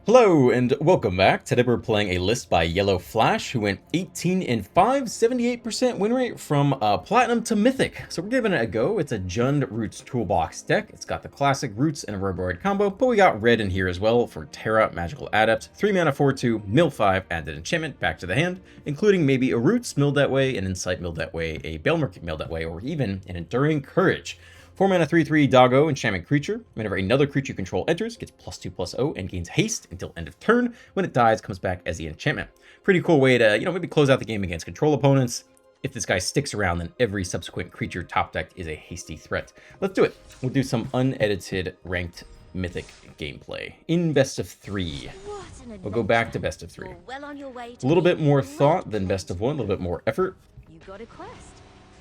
Hello and welcome back. Today we're playing a list by Yellow Flash, who went 18 and 5, 78% win rate from Platinum to Mythic. So we're giving it a go. It's a Jund Roots Toolbox deck. It's got the classic Roots and a Roboid combo, but we got red in here as well for Terra, Magical Adept, 3 mana 4/2, mill 5, add an enchantment back to the hand, including maybe a Roots milled that way, an Insight milled that way, a Balemerk milled that way, or even an Enduring Courage. 4 mana 3/3 Doggo enchantment creature. Whenever another creature you control enters, gets +2/+0 and gains haste until end of turn. When it dies, comes back as the enchantment. Pretty cool way to, maybe close out the game against control opponents. If this guy sticks around, then every subsequent creature top decked is a hasty threat. Let's do it. We'll do some unedited ranked Mythic gameplay in best of 3. We'll go back to best of 3. A little bit more thought than best of 1, a little bit more effort. You got a quest.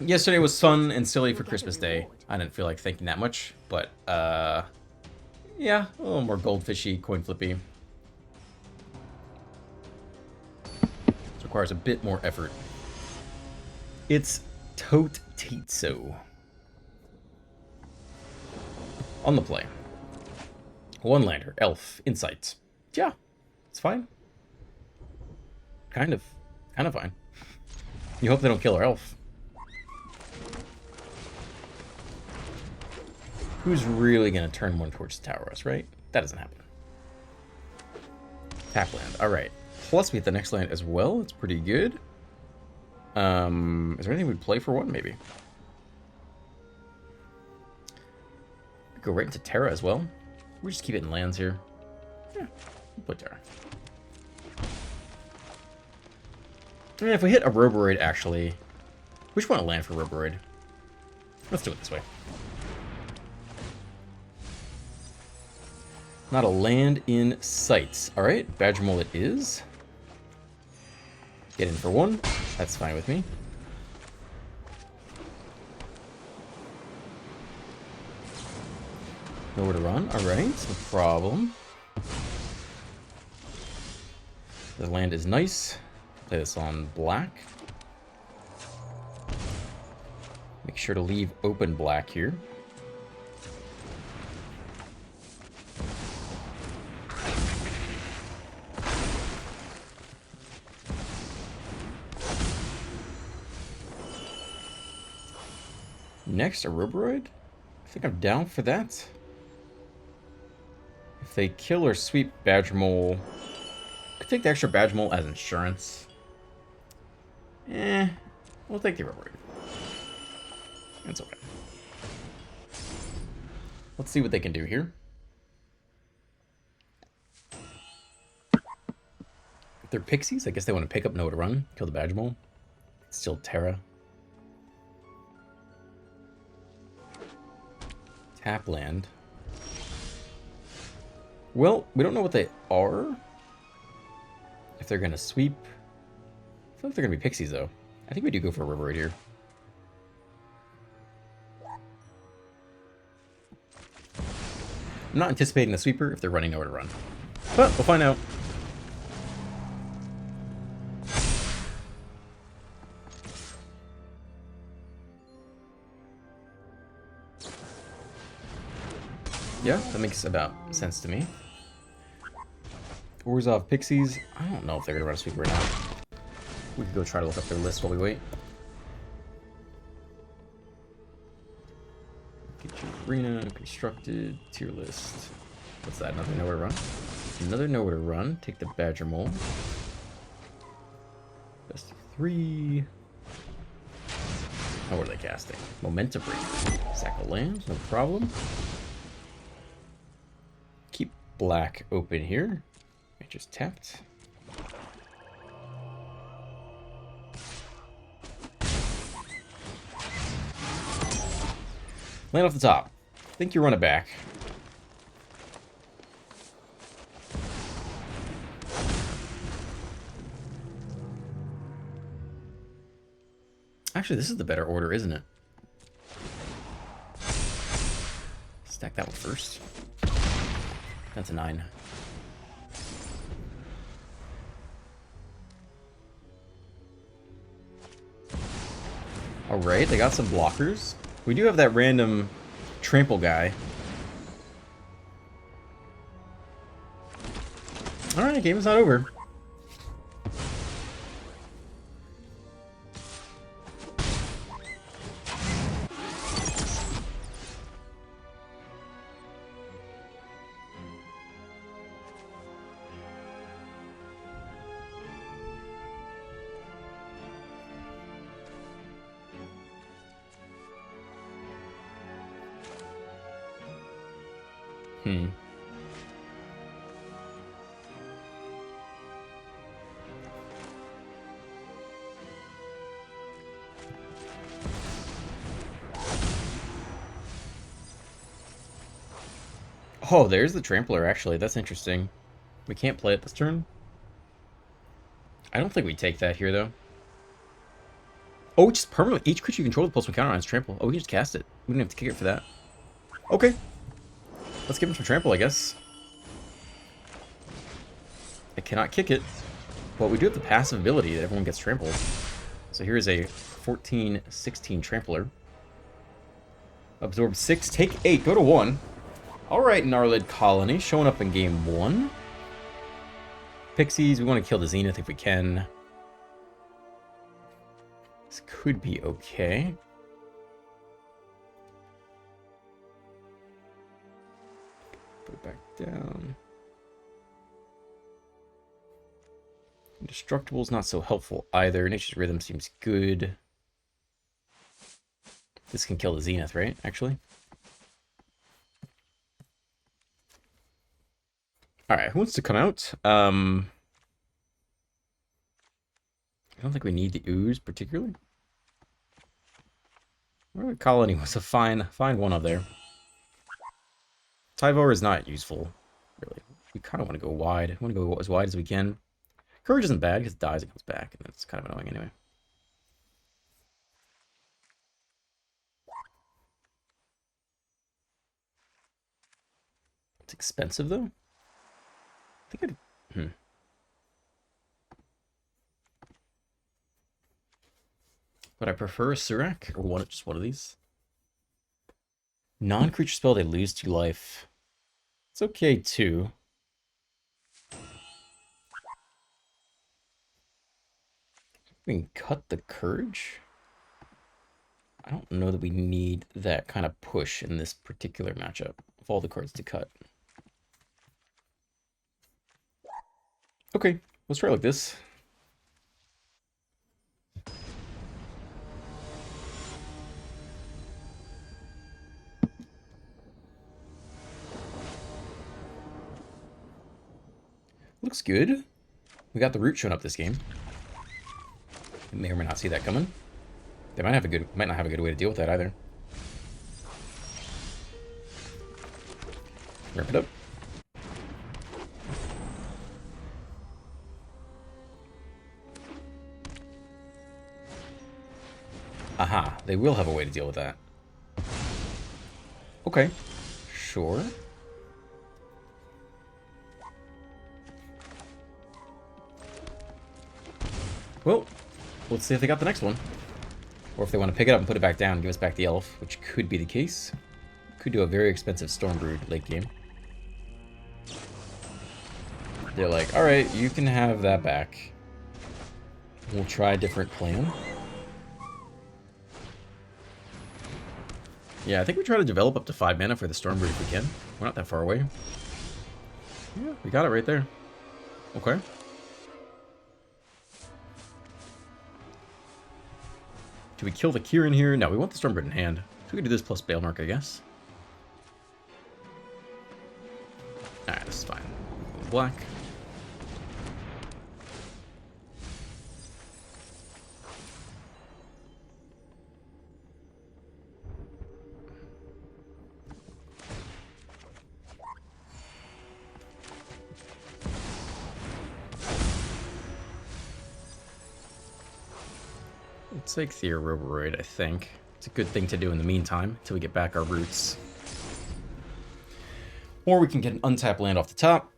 Yesterday was fun and silly for Christmas Day. I didn't feel like thinking that much, but yeah, a little more goldfishy, coin flippy. This requires a bit more effort. It's Tote Tetsu. On the play. 1-lander, elf, insight. Yeah, it's fine. Kind of fine. You hope they don't kill our elf. Who's really going to turn one towards Tauros, right? That doesn't happen. Tap land. All right. Plus, we hit the next land as well. It's pretty good. Is there anything we'd play for one? Maybe. Go right into Terra as well. We just keep it in lands here. Yeah, we'll play Terra. And if we hit a Roboid, actually, we just want to land for Roboid. Let's do it this way. Not a land in sight. All right, Badger Mole it is. Get in for 1. That's fine with me. Nowhere to run. All right, no problem. The land is nice. Play this on black. Make sure to leave open black here. Next, a Roboid? I think I'm down for that. If they kill or sweep Badger Mole, I could take the extra Badger Mole as insurance. We'll take the Roboid. It's okay. Let's see what they can do here. If they're Pixies, I guess they want to pick up Nowhere to Run, kill the Badger Mole. It's still Terra. Tap land. Well, we don't know what they are. If they're going to sweep. I feel like they're going to be Pixies, though. I think we do go for a Roboid here. I'm not anticipating a sweeper if they're running Nowhere to Run. But we'll find out. Yeah, that makes about sense to me. Orzhov Pixies. I don't know if they're going to run a sweeper or not. We could go try to look up their list while we wait. Get your arena constructed. Tier list. What's that? Another Nowhere to Run? Another Nowhere to Run. Take the Badger Mole. Best of 3. How are they casting? Momentum Break. Sack of lands, no problem. Keep black open here. I just tapped. Land off the top. I think you run it back. Actually, this is the better order, isn't it? Stack that one first. That's a 9. Alright, they got some blockers. We do have that random trample guy. Alright, game is not over. Oh, there's the Trampler, actually. That's interesting. We can't play it this turn. I don't think we take that here, though. Oh, it's just permanent. Each creature you control with +1 counter on its trample. Oh, we can just cast it. We don't have to kick it for that. Okay. Let's give him some trample, I guess. I cannot kick it. But we do have the passive ability that everyone gets trampled. So here's a 14/16 Trampler. Absorb 6, take 8, go to 1. Alright, Gnarlid Colony, showing up in game 1. Pixies, we want to kill the Zenith if we can. This could be okay. Put it back down. Indestructible's not so helpful either. Nature's Rhythm seems good. This can kill the Zenith, right? Actually. Alright, who wants to come out? I don't think we need the Ooze particularly. The Colony was a fine one up there. Tyvor is not useful, really. We kind of want to go wide. We want to go as wide as we can. Courage isn't bad because it dies, it comes back, and that's kind of annoying anyway. It's expensive though. I think I'd... Would I prefer a Surak or just one of these? Non-creature spell, they lose 2 life. It's okay too. We can cut the Courage. I don't know that we need that kind of push in this particular matchup of all the cards to cut. Okay, let's try like this. Looks good. We got the Root showing up this game. You may or may not see that coming. They might not have a good way to deal with that either. Wrap it up. Aha, they will have a way to deal with that. Okay, sure. Well, let's see if they got the next one. Or if they want to pick it up and put it back down and give us back the elf, which could be the case. Could do a very expensive Stormbrood late game. They're like, alright, you can have that back. We'll try a different plan. Yeah, I think we try to develop up to 5 mana for the Stormbrood if we can. We're not that far away. Yeah, we got it right there. Okay. Do we kill the Kieran here? No, we want the Stormbrood in hand. So we can do this plus Balemark, I guess. Alright, this is fine. Black. Let's take Theoroboroid, I think. It's a good thing to do in the meantime, until we get back our roots. Or we can get an untapped land off the top.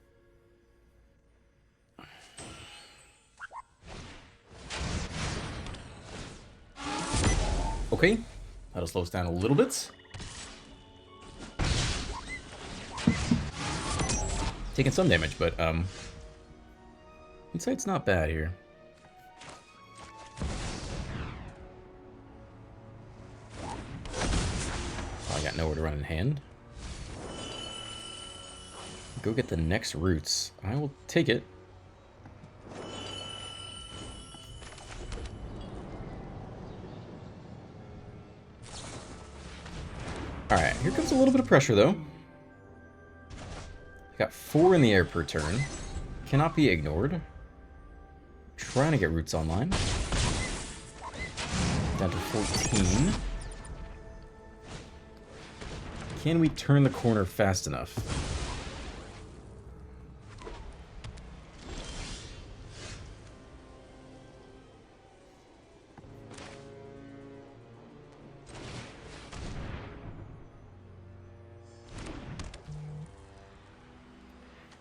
Okay, that'll slow us down a little bit. Taking some damage, but Insight's not bad here. Oh, I got nowhere to run in hand. Go get the next roots. I will take it. Alright, here comes a little bit of pressure, though. Got 4 in the air per turn. Cannot be ignored. Trying to get roots online. Down to 14. Can we turn the corner fast enough?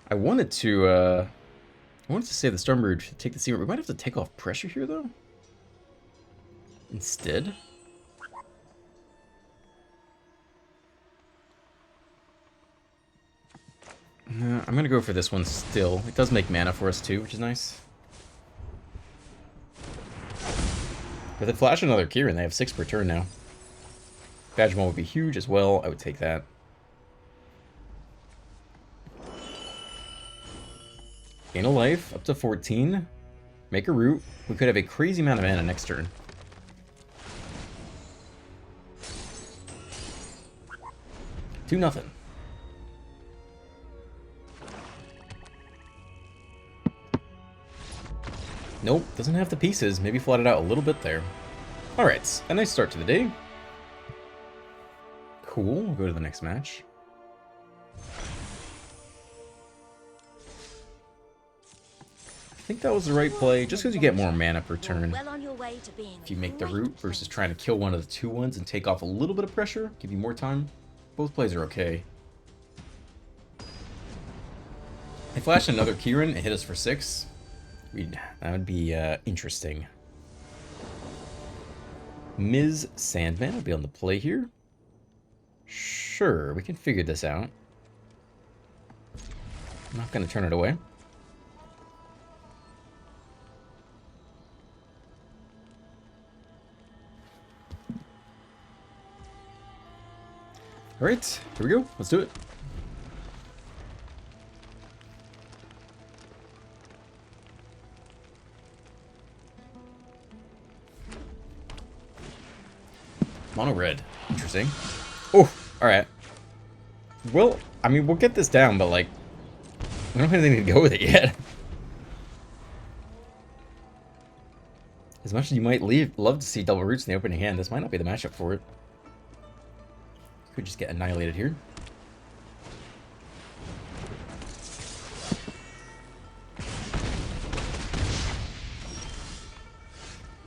I wanted to save the Stormbird to take the Seamer. We might have to take off pressure here, though. Instead. I'm going to go for this one still. It does make mana for us, too, which is nice. If they flash another Kieran, they have 6 per turn now. Badgemon would be huge as well. I would take that. Gain a life, up to 14. Make a root. We could have a crazy amount of mana next turn. Do nothing. Nope, doesn't have the pieces. Maybe flat it out a little bit there. Alright, a nice start to the day. Cool, we'll go to the next match. I think that was the right play, just because you get more mana per turn. If you make the root versus trying to kill one of the 2/1s and take off a little bit of pressure, give you more time. Both plays are okay. They flash another Kieran and hit us for 6. That would be interesting. Ms. Sandman will be on the play here. Sure, we can figure this out. I'm not going to turn it away. Alright, here we go. Let's do it. Mono red. Interesting. Oh, alright. Well, I mean, we'll get this down, but, like, we don't have anything to go with it yet. As much as you might love to see double roots in the opening hand, this might not be the matchup for it. Could just get annihilated here.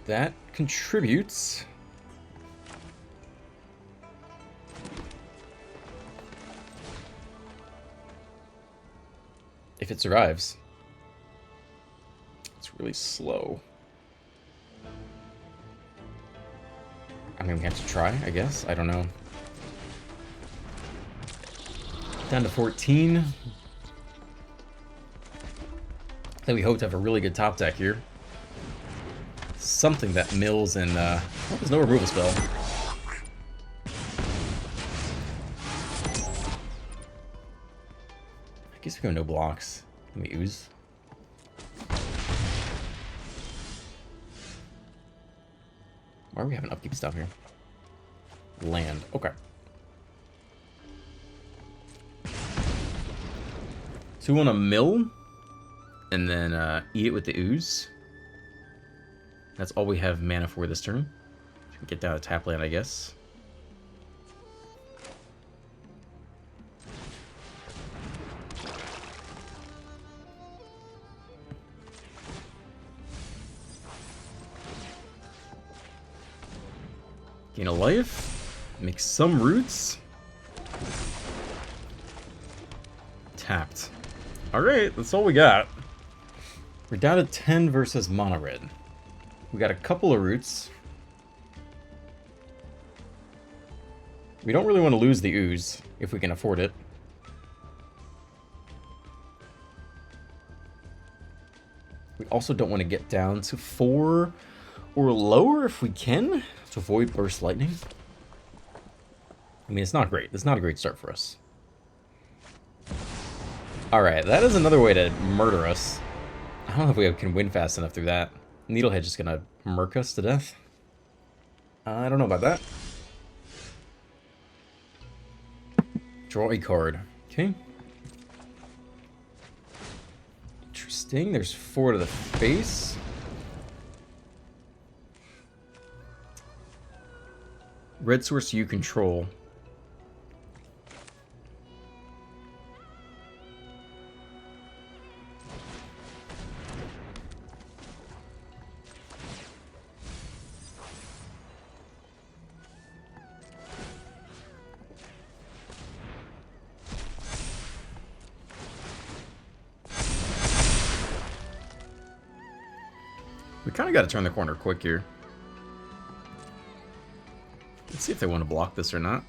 That contributes. If it survives. It's really slow. I mean, we have to try, I guess. I don't know. Down to 14. I think we hope to have a really good top deck here. Something that mills and, oh, there's no removal spell. I guess we go no blocks. Let me ooze. Why are we having upkeep stuff here? Land. Okay. So we want to mill, and then eat it with the ooze. That's all we have mana for this turn. So we get down to tap land, I guess. Gain a life. Make some roots. Tapped. Alright, that's all we got. We're down to 10 versus mono red. We got a couple of roots. We don't really want to lose the ooze, if we can afford it. We also don't want to get down to 4 or lower if we can, to avoid burst lightning. I mean, it's not great. It's not a great start for us. Alright, that is another way to murder us. I don't know if we can win fast enough through that. Needlehead just gonna murk us to death. I don't know about that. Draw a card. Okay. Interesting. There's 4 to the face. Red source you control. We kind of got to turn the corner quick here. Let's see if they want to block this or not.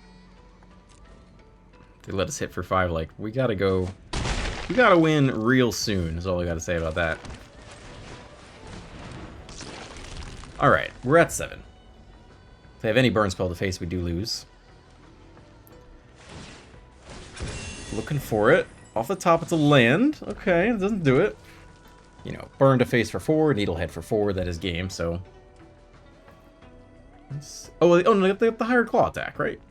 They let us hit for 5. Like, we got to go. We got to win real soon, is all I got to say about that. Alright, we're at 7. If they have any burn spell to face, we do lose. Looking for it. Off the top, it's a land. Okay, it doesn't do it. You know, burn to face for 4, needlehead for 4, that is game, so... Oh, no, they have the higher claw attack, right?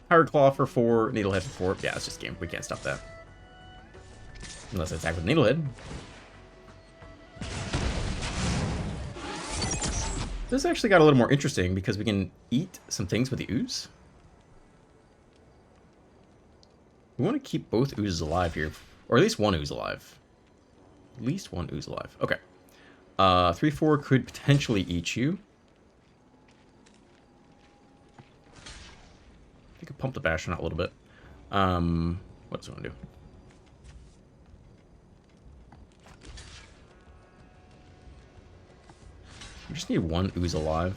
Higher claw for 4, needlehead for 4. Yeah, it's just game. We can't stop that. Unless I attack with needlehead. This actually got a little more interesting because we can eat some things with the ooze. We want to keep both oozes alive here. Or at least one ooze alive. At least one ooze alive. Okay. 3-4 could potentially eat you. I could pump the Bastion out a little bit. What else do I want to do? We just need one ooze alive.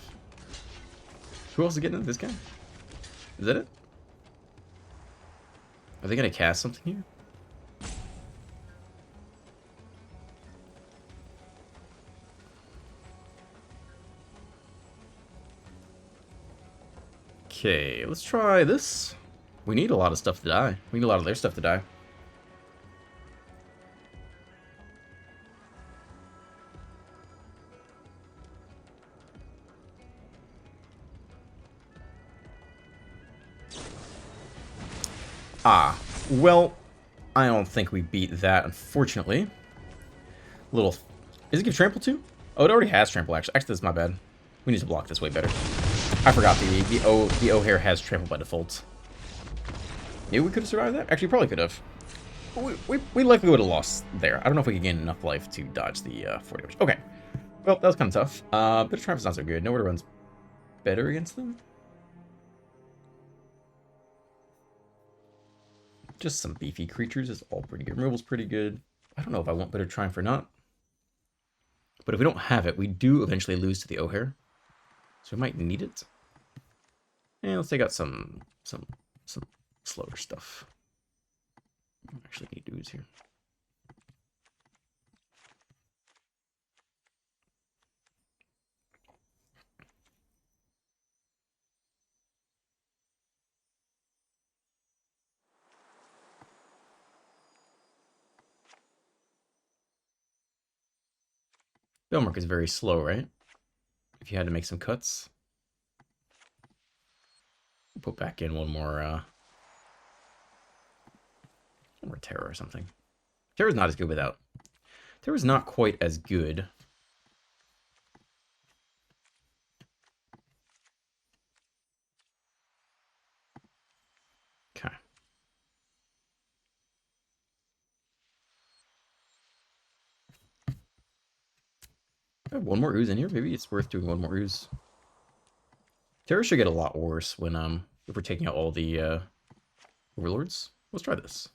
Who else is getting into this game? Is that it? Are they going to cast something here? Okay, let's try this. We need a lot of stuff to die. We need a lot of their stuff to die. Ah, well, I don't think we beat that, unfortunately. Little... Is it give trample too? Oh, it already has trample, actually. Actually, that's my bad. We need to block this way better. I forgot the O'Hare has trample by default. Maybe we could have survived that? Actually, probably could have. We likely would have lost there. I don't know if we could gain enough life to dodge the 4 damage. Okay. Well, that was kind of tough. But Triumph's not so good. Nowhere to run's better against them. Just some beefy creatures is all pretty good. Removal's pretty good. I don't know if I want Better Triumph or not. But if we don't have it, we do eventually lose to the O'Hare. So we might need it. And let's take out some slower stuff. I actually need dudes here. Belmark is very slow, right? If you had to make some cuts. Put back in one more Terror or something. Terror's not as good without. Terror's not quite as good. Okay. I have one more ooze in here. Maybe it's worth doing one more ooze. Terror should get a lot worse when if we're taking out all the overlords. Let's try this.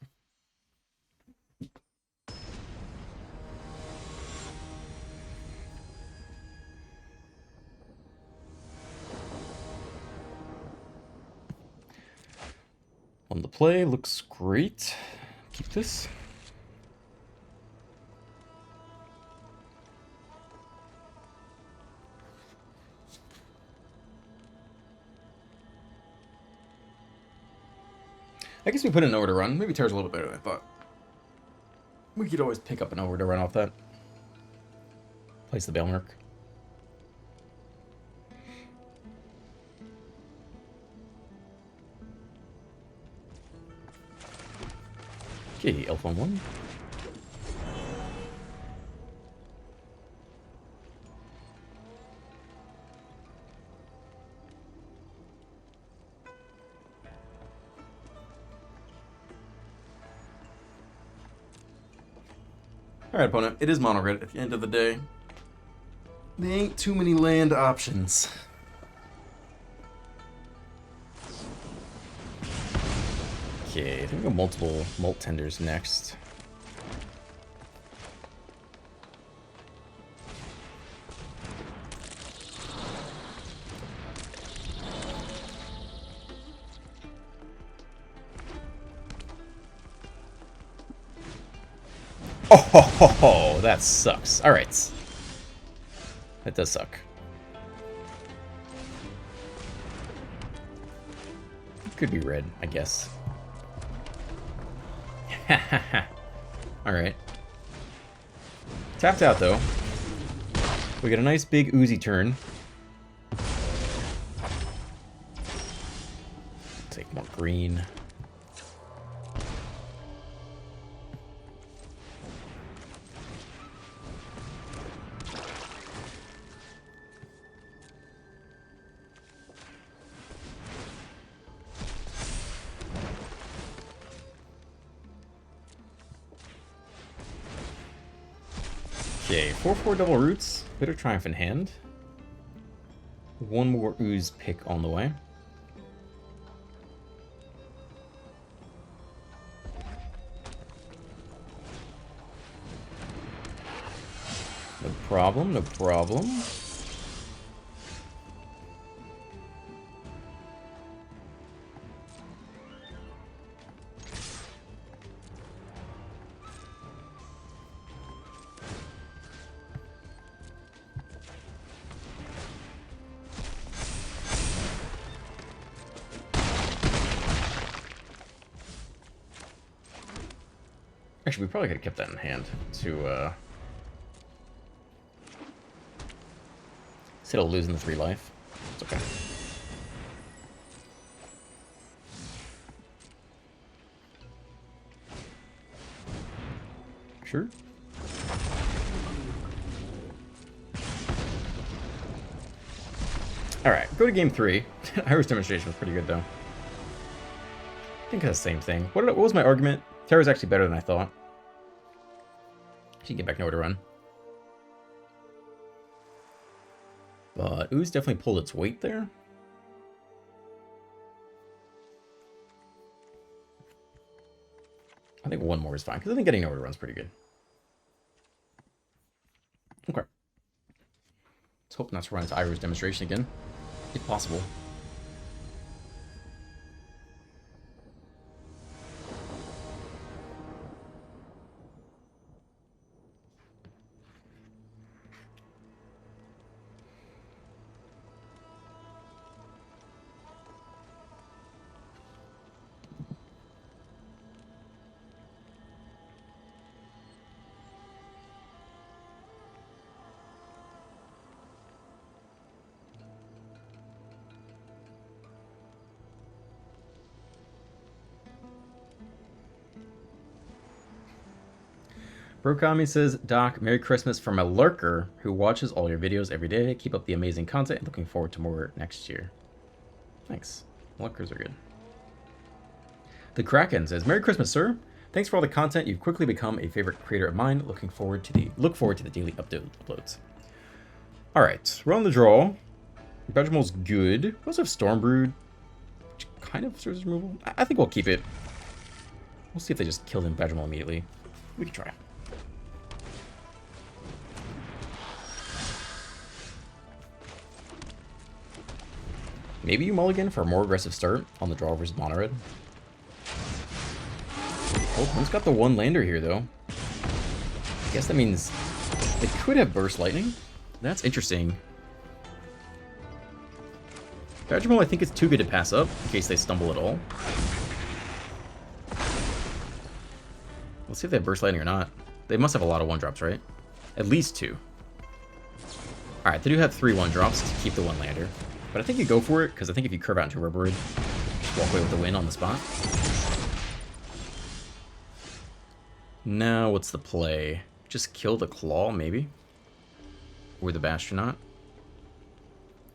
On the play, looks great. Keep this. I guess we put in nowhere to run. Maybe Terra's a little bit better than I thought. We could always pick up an nowhere to run off that. Place the Balemark. Okay, elf on 1. Alright, opponent. It is mono red at the end of the day. There ain't too many land options. Okay, I think we'll go multiple Molt Tenders next. Oh, that sucks. All right. That does suck. Could be red, I guess. All right. Tapped out, though. We get a nice big oozy turn. Take more green. Okay, 4/4 double roots. Bit of Triumph in hand. One more ooze pick on the way. No problem, no problem. Actually, we probably could have kept that in hand to, instead of losing the 3 life. It's okay. Sure. Alright, go to game 3. Irish Demonstration was pretty good, though. I think it's the same thing. What was my argument? Terra's actually better than I thought. She can get back nowhere to run. But Ooze definitely pulled its weight there. I think one more is fine, because I think getting nowhere to run is pretty good. Okay. Let's hope not to run into Irish Demonstration again, if possible. Brokami says, Doc, Merry Christmas from a lurker who watches all your videos every day. Keep up the amazing content. Looking forward to more next year. Thanks. Lurkers are good. The Kraken says, Merry Christmas, sir. Thanks for all the content. You've quickly become a favorite creator of mine. Look forward to the daily uploads. All right, we're on the draw. Bedramol's good. We also have Stormbrood, which kind of serves as removal. I think we'll keep it. We'll see if they just kill him Bedramol immediately. We can try. Maybe you mulligan for a more aggressive start on the draw versus mono red. Oh, one's got the one lander here, though. I guess that means they could have Burst Lightning. That's interesting. Badgermole, I think it's too good to pass up, in case they stumble at all. Let's see if they have Burst Lightning or not. They must have a lot of 1-drops, right? At least 2. Alright, they do have 3 1-drops to keep the 1-lander. But I think you go for it, because I think if you curve out into Riverwood, just walk away with the win on the spot. Now, what's the play? Just kill the Claw, maybe? Or the Bastronaut?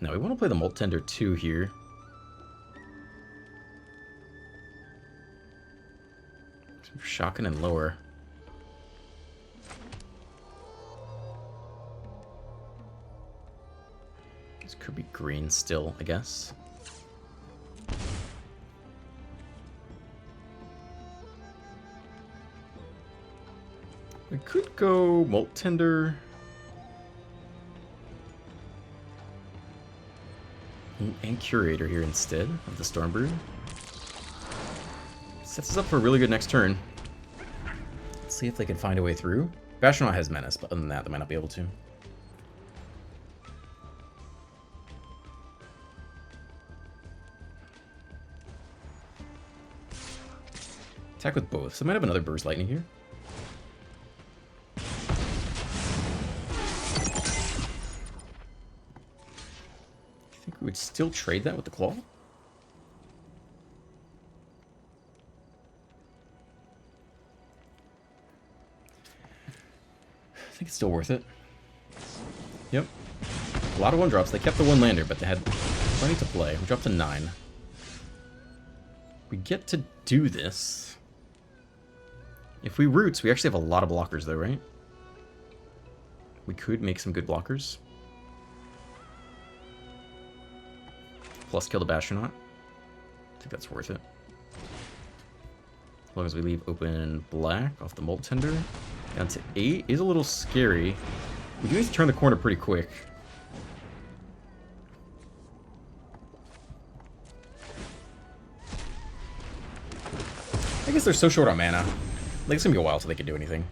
No, we want to play the Molt Tender 2 here. Shotgun and lower. This could be green still, I guess. We could go Molt Tender. And Curator here instead of the Stormbrew. Sets us up for a really good next turn. Let's see if they can find a way through. Bastronaut has Menace, but other than that, they might not be able to. Attack with both. So I might have another Burst Lightning here. I think we would still trade that with the Claw. I think it's still worth it. Yep. A lot of 1-drops. They kept the 1-lander, but they had plenty to play. We dropped to 9. We get to do this. If we roots, we actually have a lot of blockers though, right? We could make some good blockers. Plus kill the Bastronaut. I think that's worth it. As long as we leave open black off the Molt Tender. Down to 8 is a little scary. We do need to turn the corner pretty quick. I guess they're so short on mana. Like, it's gonna be a while till they can do anything.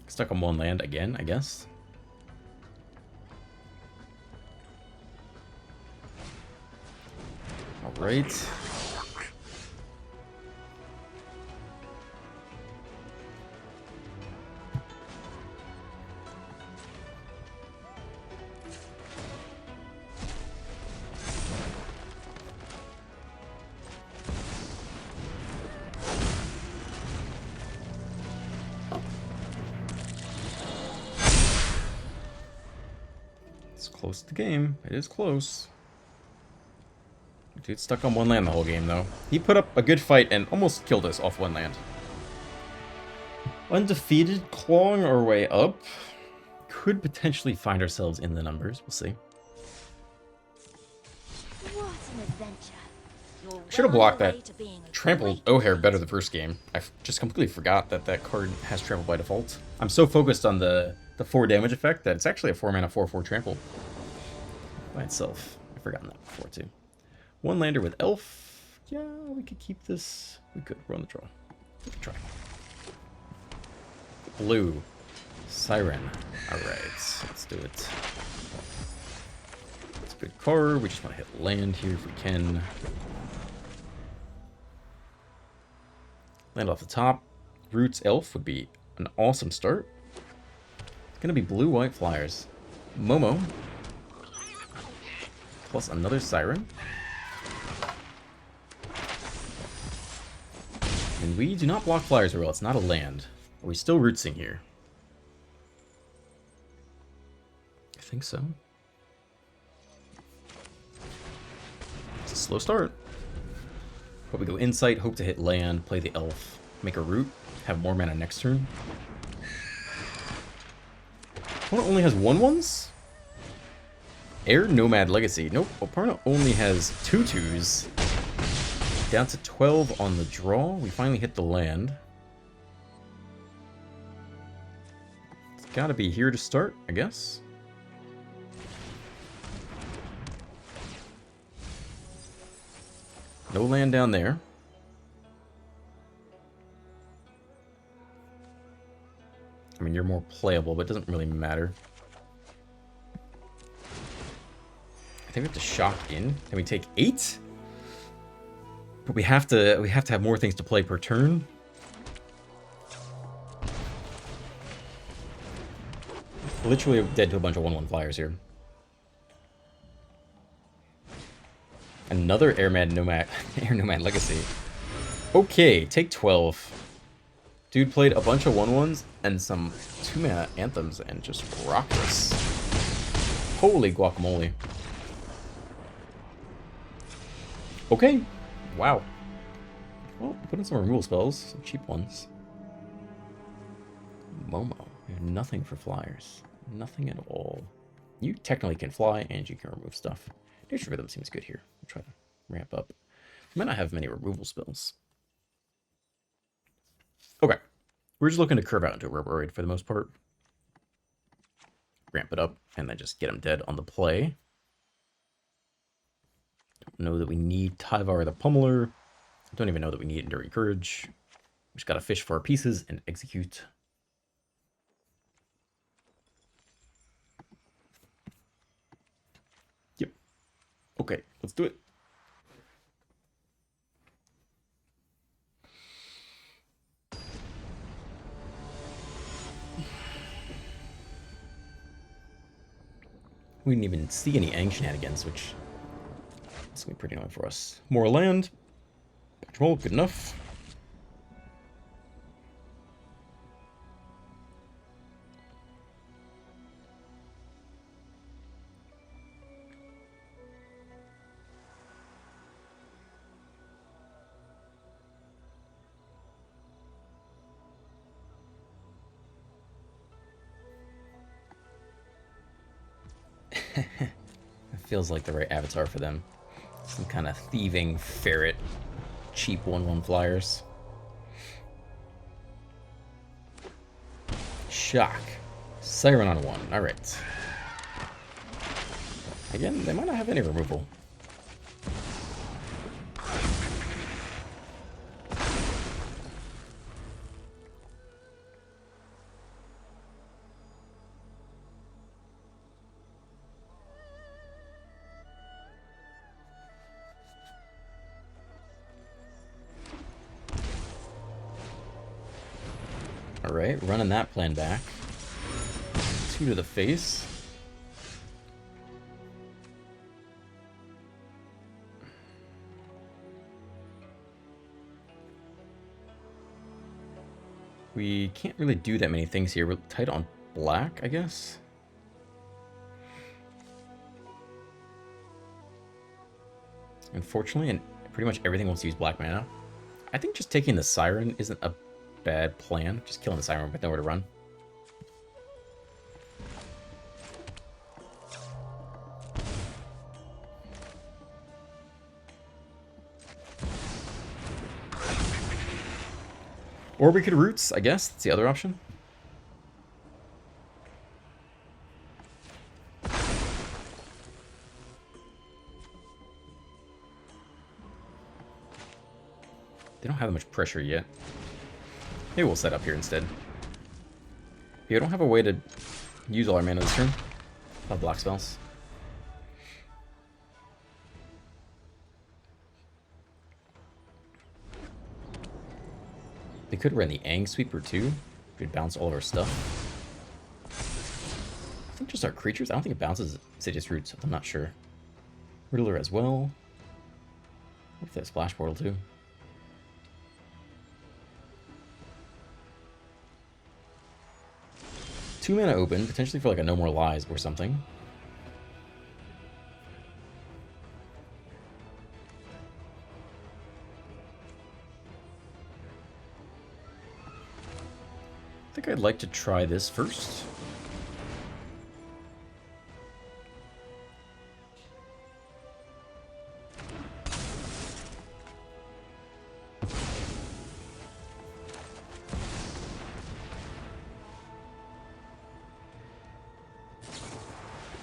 Stuck on 1 land again, I guess. Alright. It's close to the game. It is close. Dude's stuck on 1 land the whole game, though. He put up a good fight and almost killed us off 1 land. Undefeated, clawing our way up. Could potentially find ourselves in the numbers. We'll see. What an adventure. Should have blocked that Trampled O'Hare better the first game. I just completely forgot that that card has Trample by default. I'm so focused on the 4 damage effect that it's actually a 4-mana 4/4 Trample by itself. I've forgotten that before, too. 1 lander with Elf. Yeah, we could keep this. We could. We're on the draw. We could try. Blue. Siren. Alright, let's do it. It's a good card. We just want to hit land here if we can. Land off the top. Roots Elf would be an awesome start. It's going to be blue-white flyers. Momo. Plus another Siren. And we do not block flyers very well. It's not a land. Are we still rootsing here? I think so. It's a slow start. But we go Insight, hope to hit land, play the Elf, make a root, have more mana next turn. Opponent only has 1/1s? Air Nomad Legacy. Nope, opponent only has 2/2s. Down to 12 on the draw. We finally hit the land. It's gotta be here to start, I guess. No land down there. I mean, you're more playable, but it doesn't really matter. I think we have to shock in. Can we take 8? But we have to have more things to play per turn. Literally dead to a bunch of 1/1 flyers here. Another Air Nomad Legacy. Okay, take 12. Dude played a bunch of 1/1s and some 2-mana anthems and just rocked us. Holy guacamole. Okay. Wow. Well, put in some removal spells, some cheap ones. Momo. You have nothing for flyers. Nothing at all. You technically can fly and you can remove stuff. Nature Rhythm seems good here. I'll try to ramp up. We might not have many removal spells. Okay. We're just looking to curve out into a Reverie for the most part. Ramp it up and then just get them dead on the play. Don't know that we need Tyvar the Pummeler. Don't even know that we need Enduring Courage. We just gotta fish for our pieces and execute. Yep. Okay, let's do it. We didn't even see any Ang shenanigans, which is going to be pretty annoying for us. More land. Control, good enough. It feels like the right avatar for them. Some kind of thieving ferret. Cheap 1/1 flyers. Shock. Siren on 1. Alright. Again, they might not have any removal. Alright, running that plan back. 2 to the face. We can't really do that many things here. We're tight on black, I guess. Unfortunately, and pretty much everything wants to use black mana. I think just taking the Siren isn't a bad plan. Just killing the Siren with nowhere to run. Or we could Roots, I guess. That's the other option. They don't have much pressure yet. Maybe we'll set up here instead. Yeah, I don't have a way to use all our mana this turn. I'll have block spells. They could run the Ang Sweeper too. We'd bounce all of our stuff. I think just our creatures. I don't think it bounces Sidious Roots. I'm not sure. Riddler as well. What if they have Splash Portal too? Two mana open, potentially for like a No More Lies or something. I think I'd like to try this first.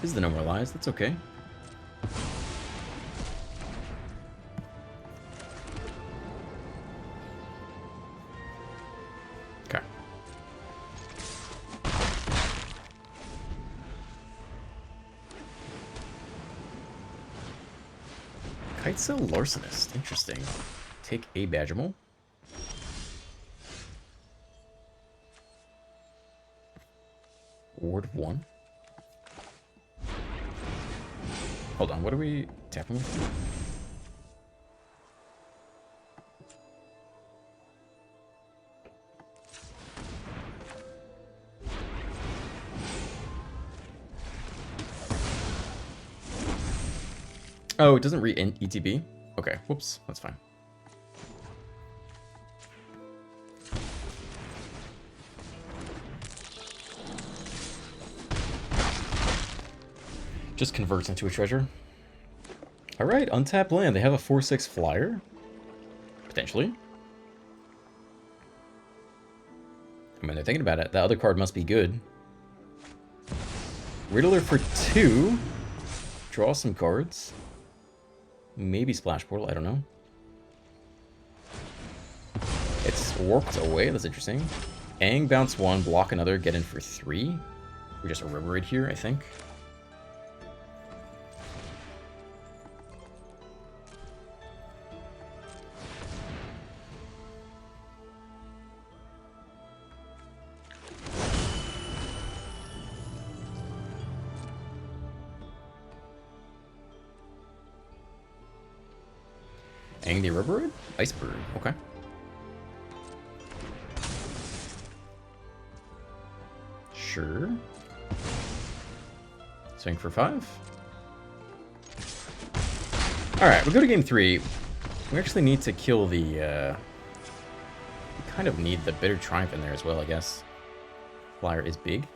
This is the No More Lies, that's okay. Okay. Kitesail Larcenist. Interesting. Take a Badgermole. Ward 1. Hold on, what are we tapping with? Oh, it doesn't read ETB? Okay, whoops, that's fine. Just converts into a treasure. Alright, untapped land. They have a 4/6 flyer. Potentially. I mean, they're thinking about it. That other card must be good. Riddler for 2. Draw some cards. Maybe Splash Portal, I don't know. It's warped away, that's interesting. Aang, bounce 1, block another, get in for 3. We just Reverberate here, I think. Aang the Reverberate? Iceberg, okay. Sure. Swing for 5. Alright, we go to game 3. We actually need to kill the, we kind of need the Bitter Triumph in there as well, I guess. Flyer is big.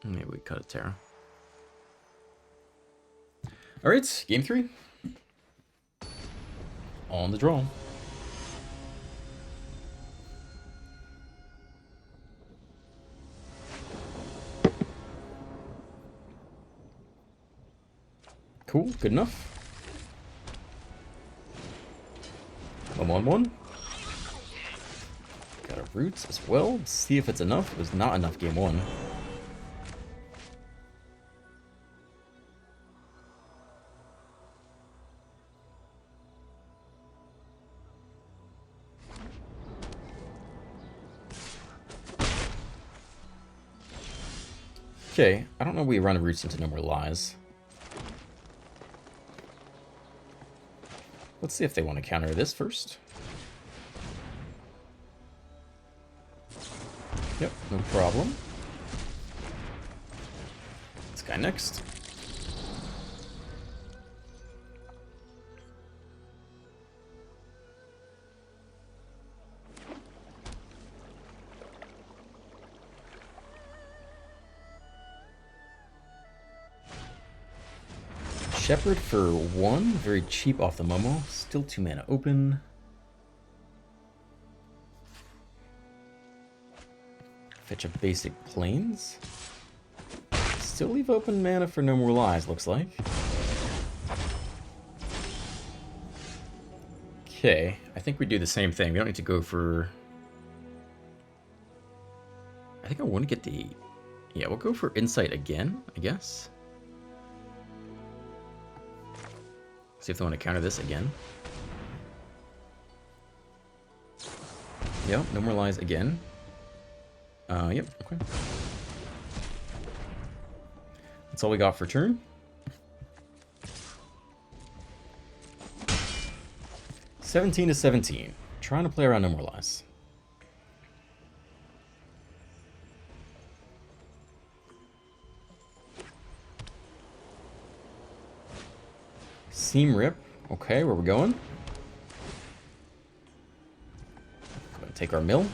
Maybe we cut a Terra. Alright, game 3. On the draw. Cool, good enough. 1/1/1. Got a Roots as well. See if it's enough. It was not enough game 1. Okay, I don't know we run Roots into No More Lies. Let's see if they want to counter this first. Yep, no problem. This guy next. Shepherd for 1, very cheap off the Momo. Still 2 mana open. Fetch a basic Plains. Still leave open mana for No More Lies, looks like. Okay, I think we do the same thing. We don't need to go for... I think I want to get the... Yeah, we'll go for Insight again, I guess. See if they want to counter this again. Yep, No More Lies again. Yep, okay. That's all we got for turn. (17-17). Trying to play around No More Lies. Seam Rip. Okay, where we going? Gonna take our mill.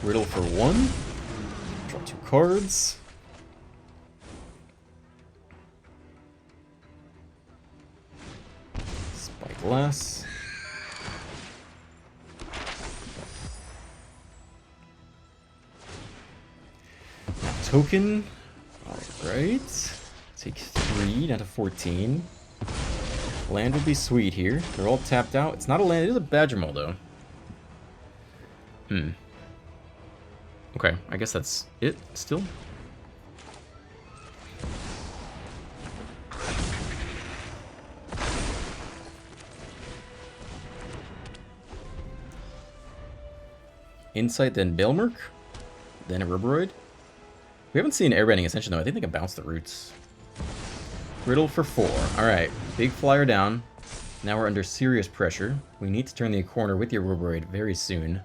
Riddle for 1. Draw 2 cards. Spyglass. Token. Alright. Take 3. 3 down to 14. Land would be sweet here. They're all tapped out. It's not a land. It is a Badger Mole, though. Okay, I guess that's it still. Insight, then Bailmerk, then a Rubberoid. We haven't seen Airbending Ascension, though. I think they can bounce the roots. Riddle for 4. Alright, big flyer down. Now we're under serious pressure. We need to turn the corner with your Rubberoid very soon.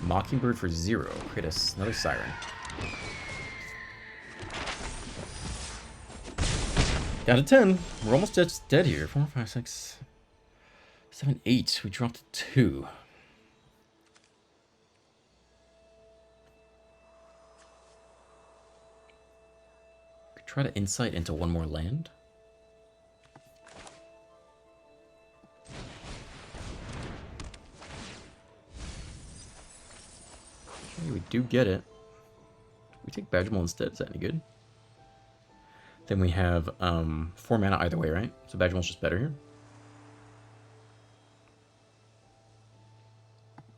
Mockingbird for 0. Create another Siren. Down to 10. We're almost just dead here. 4, 5, 6, 7, 8. We dropped 2. Could try to insight into one more land. Okay, we do get it. We take Badger Mole instead. Is that any good? Then we have 4 mana either way, right? So Badger Mole's just better here.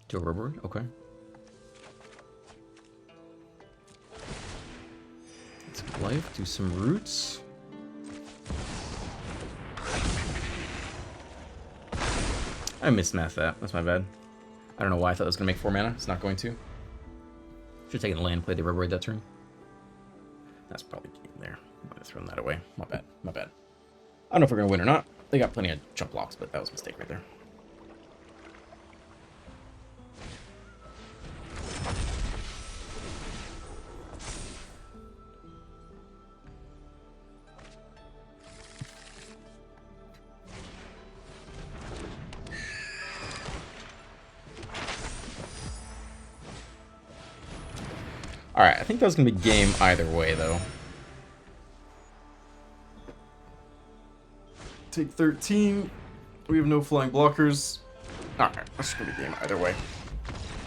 To a Rubberoid? Okay. Let's life, do some roots. I mismathed that. That's my bad. I don't know why I thought it was going to make 4 mana. It's not going to. Should have taken the land, played the Rubberoid that turn. That's probably game there. I might have thrown that away. My bad. My bad. I don't know if we're going to win or not. They got plenty of jump blocks, but that was a mistake right there. Alright, I think that was going to be game either way, though. Take 13. We have no flying blockers. Alright, that's going to be game either way.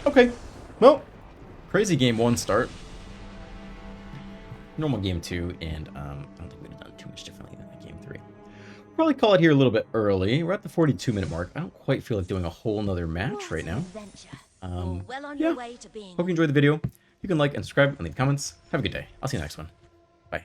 Okay. Well, crazy game 1 start. Normal game 2, and I don't think we'd have done too much differently than that game 3. We'll probably call it here a little bit early. We're at the 42-minute mark. I don't quite feel like doing a whole nother match right now. Yeah. Hope you enjoyed the video. You can like and subscribe and leave comments. Have a good day. I'll see you in the next one. Bye.